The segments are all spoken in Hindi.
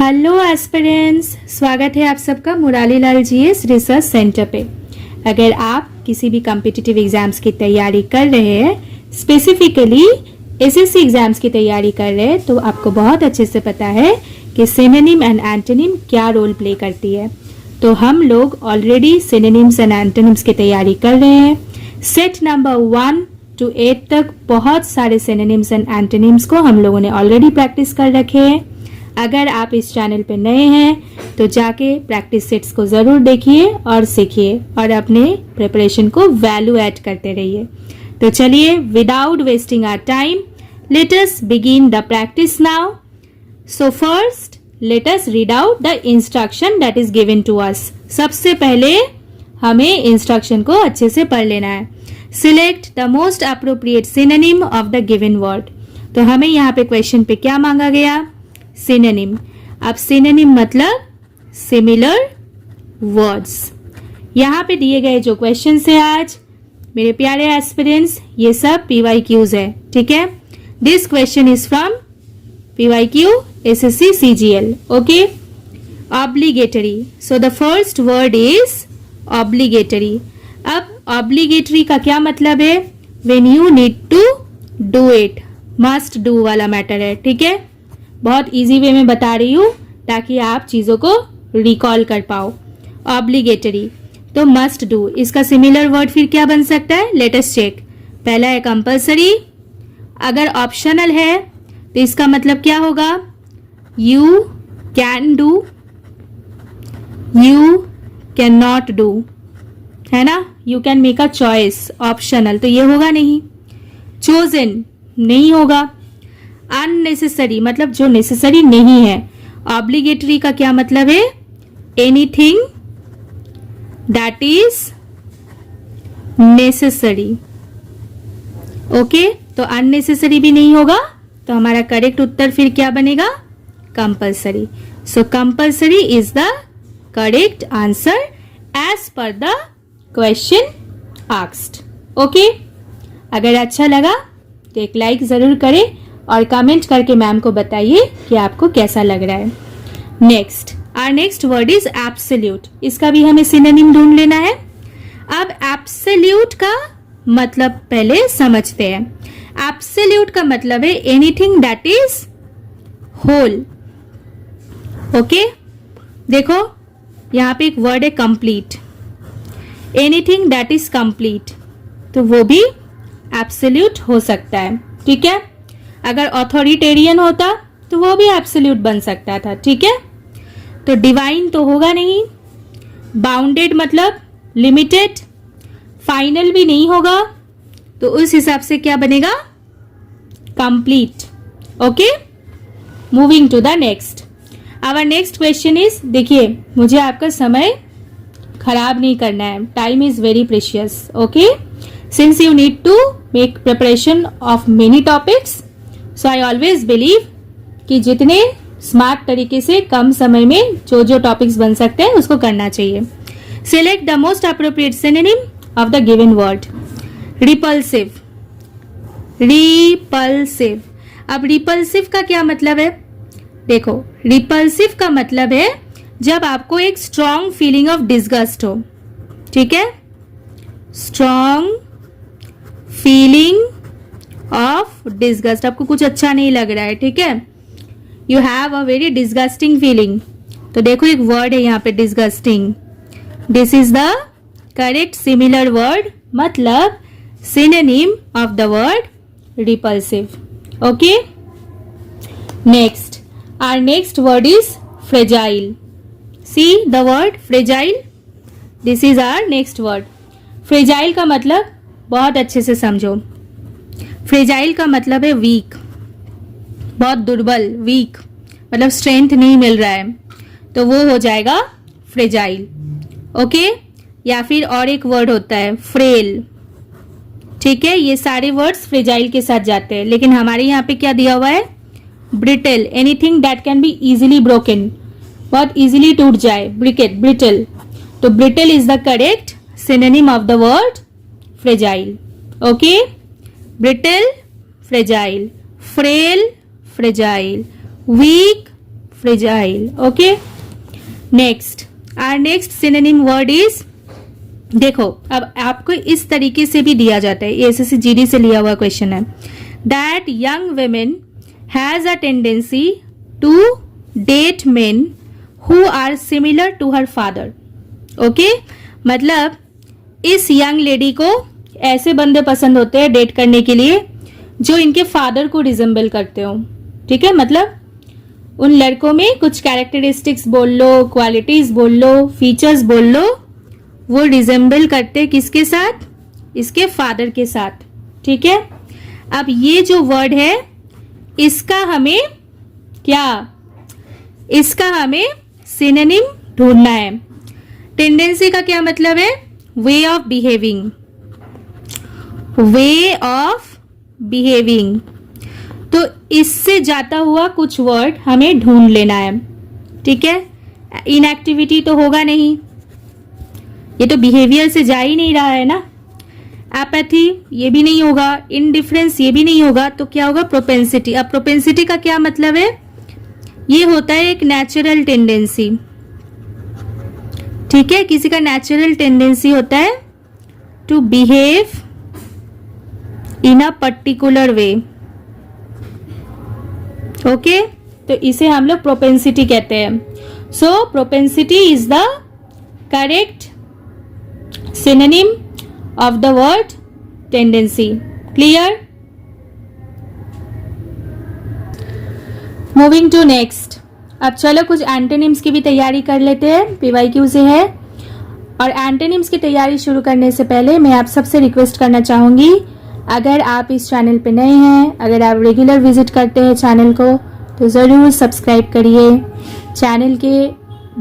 हेलो एस्पिरेंट्स, स्वागत है आप सबका Murari Lal GS research centre पे। अगर आप किसी भी कॉम्पिटिटिव एग्जाम्स की तैयारी कर रहे हैं, स्पेसिफिकली एसएससी एग्जाम्स की तैयारी कर रहे हैं, तो आपको बहुत अच्छे से पता है कि सिनोनिम एंड एंटोनिम क्या रोल प्ले करती है। तो हम लोग ऑलरेडी सिनोनिम्स एंड एंटोनिम्स की तैयारी कर रहे हैं। सेट नंबर 1 to 8 तक बहुत सारे सिनोनिम्स एंड एंटोनिम्स को हम लोगों ने ऑलरेडी प्रैक्टिस कर रखे हैं। अगर आप इस चैनल पे नए हैं तो जाके प्रैक्टिस सेट्स को ज़रूर देखिए और सीखिए और अपने प्रिपरेशन को वैल्यू ऐड करते रहिए। तो चलिए, without wasting our time, let us begin the practice now. So first let us read out the instruction that is given to us. सबसे पहले हमें इंस्ट्रक्शन को अच्छे से पढ़ लेना है। Select the most appropriate synonym of the given word. तो हमें यहाँ पे क्वेश्चन पे क्या मांगा गया? सिनोनिम। अब सिनोनिम मतलब सिमिलर वर्ड्स। यहाँ पे दिए गए जो क्वेश्चन है आज मेरे प्यारे एस्पिरेंट्स, ये सब PYQs है, ठीक है। This question is from PYQ SSC CGL, okay. Obligatory, so the first word is obligatory. अब ऑब्लिगेटरी का क्या मतलब है? When you need to do it, must do वाला मैटर है, ठीक है। बहुत इजी वे में बता रही हूँ ताकि आप चीज़ों को रिकॉल कर पाओ। ऑब्लिगेटरी तो मस्ट डू, इसका सिमिलर वर्ड फिर क्या बन सकता है? Let us check. पहला है कंपल्सरी। अगर ऑप्शनल है तो इसका मतलब क्या होगा? You can do, you can not do, है ना। You can make a choice, optional तो ये होगा नहीं। चोजन नहीं होगा। अननेसेसरी मतलब जो नेसेसरी नहीं है। ऑब्लिगेटरी का क्या मतलब है? Anything that is necessary, okay. तो अननेसेसरी भी नहीं होगा, तो हमारा करेक्ट उत्तर फिर क्या बनेगा? Compulsory. So compulsory is the correct answer as per the question asked, okay. अगर अच्छा लगा तो एक लाइक जरूर करें और कमेंट करके मैम को बताइए कि आपको कैसा लग रहा है। Next, our next word is absolute. इसका भी हमें सिनोनिम ढूंढ लेना है। अब एब्सोल्यूट का मतलब पहले समझते हैं। एब्सोल्यूट का मतलब है anything that is whole, okay. देखो यहाँ पे एक वर्ड है complete. Anything that is complete, तो वो भी एब्सोल्यूट हो सकता है, ठीक है। अगर ऑथोरिटेरियन होता तो वो भी एब्सोल्यूट बन सकता था, ठीक है। तो डिवाइन तो होगा नहीं। बाउंडेड मतलब लिमिटेड। फाइनल भी नहीं होगा, तो उस हिसाब से क्या बनेगा? Complete, okay. Moving to the next. Our next question is, देखिए मुझे आपका समय खराब नहीं करना है, time is very precious, okay. Since you need to make preparation of many topics, so I always believe कि जितने स्मार्ट तरीके से कम समय में जो जो टॉपिक्स बन सकते हैं उसको करना चाहिए। Select the most appropriate synonym of the given word. Repulsive, repulsive. अब रिपल्सिव का क्या मतलब है? देखो, रिपल्सिव का मतलब है जब आपको एक स्ट्रॉन्ग फीलिंग ऑफ डिसगस्ट हो, ठीक है। स्ट्रॉन्ग फीलिंग ऑफ डिसगस्ट, आपको कुछ अच्छा नहीं लग रहा है, ठीक है। You have a very disgusting feeling. तो देखो एक वर्ड है यहाँ पे disgusting. This is the correct similar word, मतलब synonym of the word repulsive, okay. Next, our next word is fragile. See the word fragile, this is our next word. Fragile का मतलब बहुत अच्छे से समझो। फ्रेजाइल का मतलब है वीक, बहुत दुर्बल, वीक मतलब स्ट्रेंथ नहीं मिल रहा है, तो वो हो जाएगा फ्रेजाइल, ओके। या फिर और एक वर्ड होता है फ्रेल, ठीक है। ये सारे वर्ड्स फ्रेजाइल के साथ जाते हैं, लेकिन हमारे यहाँ पे क्या दिया हुआ है? Brittle, anything that can be easily broken, बहुत इजिली टूट जाए, ब्रिटल। तो brittle is the correct synonym of the word fragile, okay. Brittle, fragile, frail, fragile, weak, fragile. Okay, next, our next synonym word is, देखो अब आपको इस तरीके से भी दिया जाता है, ये एसएससी जीडी से लिया हुआ क्वेश्चन है. That young women has a tendency to date men who are similar to her father. Okay, मतलब इस यंग लेडी को ऐसे बंदे पसंद होते हैं डेट करने के लिए जो इनके फादर को रिजेंबल करते हो. ठीक है, मतलब उन लड़कों में कुछ कैरेक्टरिस्टिक्स बोल लो, क्वालिटीज बोल लो, फीचर्स बोल लो, वो रिजेंबल करते किसके साथ? इसके फादर के साथ. ठीक है, अब ये जो वर्ड है इसका हमें क्या, इसका हमें सिनोनिम ढूंढना है. टेंडेंसी का क्या मतलब है? Way of behaving, way of behaving. तो इससे जाता हुआ कुछ वर्ड हमें ढूंढ लेना है. ठीक है, इनएक्टिविटी तो होगा नहीं, ये तो बिहेवियर से जा ही नहीं रहा है ना. एपैथी ये भी नहीं होगा, इनडिफरेंस ये भी नहीं होगा, तो क्या होगा? प्रोपेंसिटी. अब प्रोपेंसिटी का क्या मतलब है? ये होता है एक नेचुरल टेंडेंसी. ठीक है, किसी का नेचुरल टेंडेंसी होता है to behave in a particular way. Okay, तो इसे हम लोग प्रोपेंसिटी कहते हैं. So propensity is the correct synonym of the word tendency. Clear? Moving to next. अब चलो कुछ एंटोनिम्स की भी तैयारी कर लेते हैं, पीवाईक्यू से है. और एंटोनिम्स की तैयारी शुरू करने से पहले मैं आप सबसे रिक्वेस्ट करना चाहूंगी, अगर आप इस चैनल पे नए हैं, अगर आप रेगुलर विजिट करते हैं चैनल को, तो ज़रूर सब्सक्राइब करिए. चैनल के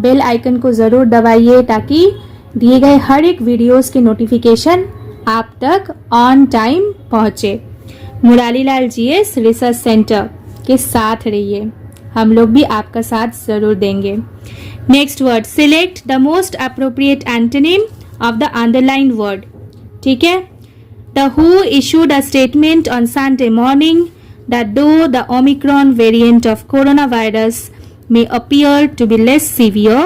बेल आइकन को ज़रूर दबाइए ताकि दिए गए हर एक वीडियोस की नोटिफिकेशन आप तक ऑन टाइम पहुँचे. मुरालीलाल जीएस रिसर्च सेंटर के साथ रहिए, हम लोग भी आपका साथ ज़रूर देंगे. Next word, select the most appropriate antonym of the underline word. ठीक है, The WHO issued a statement on Sunday morning that though the Omicron variant of coronavirus may appear to be less severe,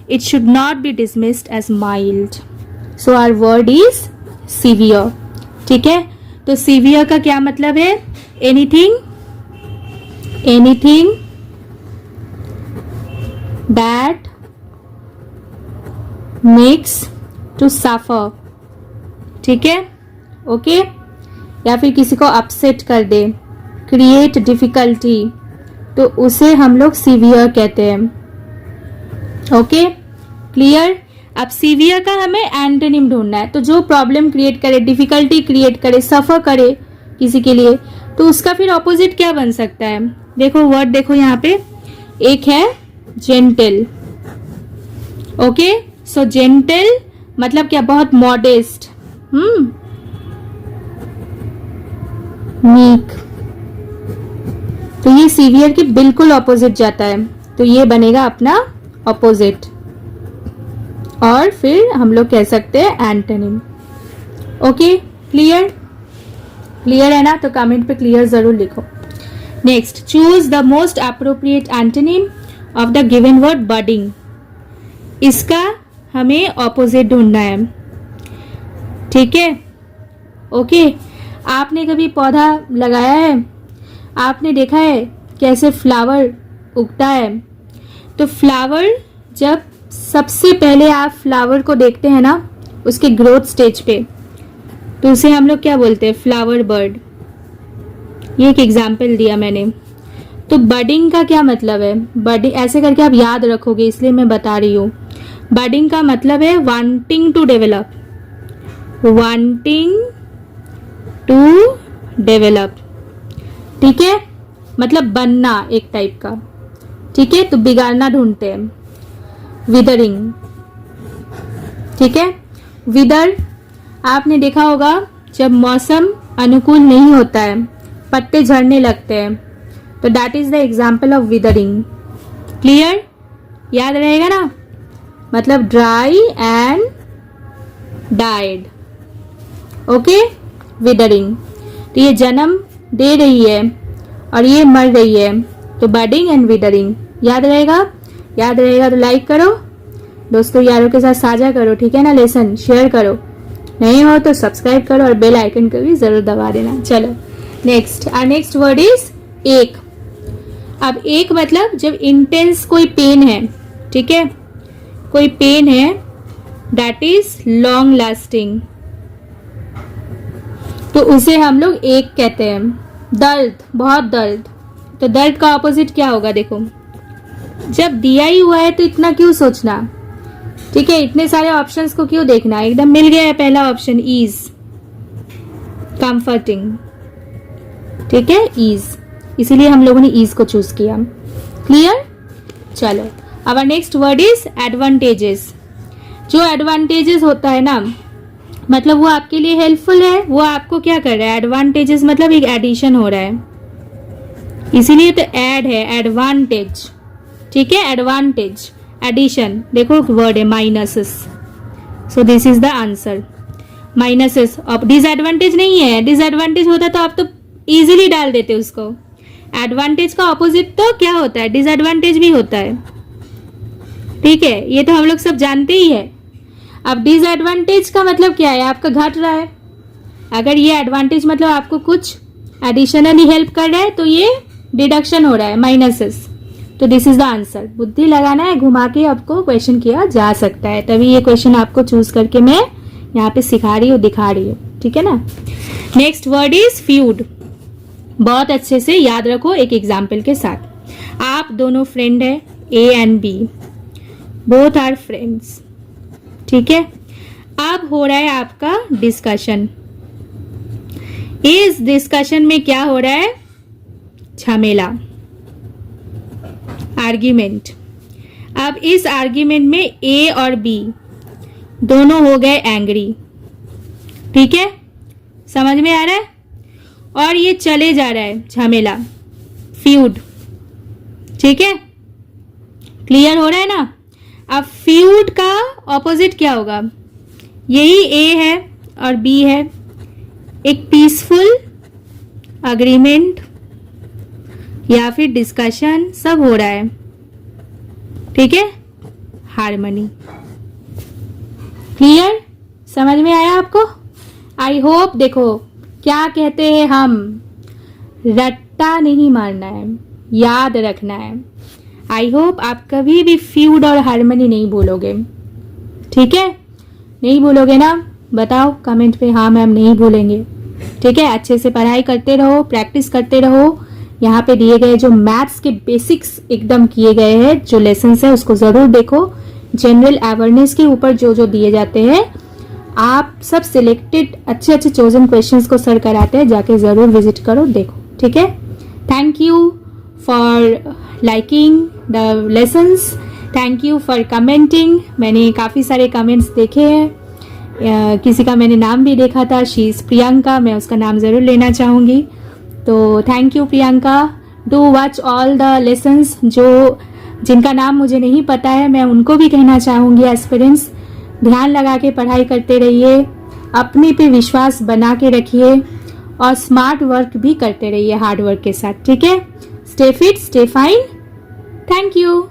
it should not be dismissed as mild. So our word is severe. ठीक है, तो severe का क्या मतलब है? Anything that makes to suffer. ठीक है, ओके, या फिर किसी को अपसेट कर दे, क्रिएट डिफिकल्टी, तो उसे हम लोग सीवियर कहते हैं. Okay, clear? अब सीवियर का हमें एंटोनिम ढूंढना है. तो जो प्रॉब्लम क्रिएट करे, डिफिकल्टी क्रिएट करे, सफर करे किसी के लिए, तो उसका फिर ऑपोजिट क्या बन सकता है? देखो वर्ड, देखो यहाँ पे एक है जेंटल. ओके, सो जेंटल मतलब क्या? बहुत मॉडेस्ट, मीक. तो ये सीवियर की बिल्कुल ऑपोजिट जाता है, तो ये बनेगा अपना ऑपोजिट. और फिर हम लोग कह सकते हैं एंटोनिम. Okay, clear? क्लियर है ना? तो कमेंट पे क्लियर जरूर लिखो. Next, choose the most appropriate antonym of the given word budding. इसका हमें ऑपोजिट ढूंढना है. ठीक है, ओके. आपने कभी पौधा लगाया है? आपने देखा है कैसे फ्लावर उगता है? तो फ्लावर, जब सबसे पहले आप फ्लावर को देखते हैं ना उसके ग्रोथ स्टेज पे, तो उसे हम लोग क्या बोलते हैं? Flower bird. ये एक एग्जाम्पल दिया मैंने. तो बडिंग का क्या मतलब है? बडिंग ऐसे करके आप याद रखोगे, इसलिए मैं बता रही हूँ. बडिंग का मतलब है wanting to develop, wanting to develop. ठीक है, मतलब बनना एक टाइप का. ठीक है, तो बिगाड़ना ढूंढते हैं. विदरिंग. ठीक है, विदर आपने देखा होगा जब मौसम अनुकूल नहीं होता है, पत्ते झड़ने लगते हैं, तो that is the example of withering. Clear? याद रहेगा ना? मतलब dry and died. Okay, withering. तो ये जन्म दे रही है और ये मर रही है, तो बडिंग एंड विदरिंग. याद रहेगा? याद रहेगा तो लाइक करो, दोस्तों यारों के साथ साझा करो, ठीक है ना, लेसन शेयर करो, नहीं हो तो सब्सक्राइब करो और बेल आइकन को भी जरूर दबा देना। चलो next, our next word is ache. अब एक मतलब जब इंटेंस कोई पेन है, ठीक है, कोई पेन है दैट इज लॉन्ग लास्टिंग, तो उसे हम लोग एक कहते हैं। दर्द, बहुत दर्द, तो दर्द का ऑपोजिट क्या होगा? देखो, जब दिया ही हुआ है तो इतना क्यों सोचना, ठीक है, इतने सारे ऑप्शंस को क्यों देखना, एकदम मिल गया है पहला ऑप्शन, ईज, कंफर्टिंग, ठीक है, ईज, इसीलिए हम लोगों ने ईज को चूज किया। क्लियर? चलो, अब नेक्स्ट वर्ड इज एडवांटेजेस। जो एडवांटेजेस होता है ना, मतलब वो आपके लिए हेल्पफुल है, वो आपको क्या कर रहा है, एडवांटेजेस मतलब एक एडिशन हो रहा है, इसीलिए तो ऐड है, एडवांटेज, ठीक है, एडवांटेज, एडिशन। देखो वर्ड है minuses, so this is the answer, minuses. अब डिसएडवांटेज नहीं है, डिसएडवांटेज होता तो आप तो इजीली डाल देते उसको। एडवांटेज का ऑपोजिट तो क्या होता है, डिसएडवांटेज भी होता है, ठीक है, ये तो हम लोग सब जानते ही है। अब डिसएडवांटेज का मतलब क्या है, आपका घट रहा है, अगर ये एडवांटेज मतलब आपको कुछ एडिशनली हेल्प कर रहा है तो ये डिडक्शन हो रहा है, माइनसेस, तो दिस इज द आंसर। बुद्धि लगाना है, घुमा के आपको क्वेश्चन किया जा सकता है, तभी ये क्वेश्चन आपको चूज करके मैं यहाँ पे सिखा रही हूँ, दिखा रही हूँ, ठीक है ना। Next word is feud. बहुत अच्छे से याद रखो एक एग्जाम्पल के साथ। आप दोनों फ्रेंड है, A and B, both are friends, ठीक है। अब हो रहा है आपका डिस्कशन। इस डिस्कशन में क्या हो रहा है, झमेला, आर्ग्यूमेंट। अब इस आर्ग्यूमेंट में ए और बी दोनों हो गए एंग्री, ठीक है, समझ में आ रहा है, और ये चले जा रहा है झमेला, फ्यूड, ठीक है, क्लियर हो रहा है ना। अब फ्यूड का ऑपोजिट क्या होगा, यही ए है और बी है, एक पीसफुल अग्रीमेंट या फिर डिस्कशन, सब हो रहा है, ठीक है, हार्मनी। क्लियर, समझ में आया आपको? I hope. देखो क्या कहते हैं हम, रट्टा नहीं मारना है, याद रखना है। आई होप आप कभी भी फ्यूड और हार्मनी नहीं भूलोगे, ठीक है, नहीं भूलोगे ना, बताओ कमेंट पे, हाँ मैम नहीं भूलेंगे, ठीक है। अच्छे से पढ़ाई करते रहो, प्रैक्टिस करते रहो, यहाँ पे दिए गए जो मैथ्स के बेसिक्स एकदम किए गए हैं, जो लेसन्स है उसको जरूर देखो। जनरल अवेयरनेस के ऊपर जो जो दिए जाते हैं, आप सब सिलेक्टेड अच्छे अच्छे चोजन क्वेश्चंस को सर कराते हैं, जाके जरूर विजिट करो, देखो, ठीक है। Thank you for liking the lessons, thank you for commenting. मैंने काफ़ी सारे कमेंट्स देखे हैं, किसी का मैंने नाम भी देखा था, शी इज़ प्रियंका, मैं उसका नाम ज़रूर लेना चाहूँगी, तो thank you Priyanka. Do watch all the lessons, जो जिनका नाम मुझे नहीं पता है मैं उनको भी कहना चाहूँगी, एस्पिरेंट्स ध्यान लगा के पढ़ाई करते रहिए, अपने पे विश्वास बना के रखिए और स्मार्ट वर्क भी करते रहिए हार्ड वर्क के साथ, ठीक है। Stay fit, stay fine, thank you.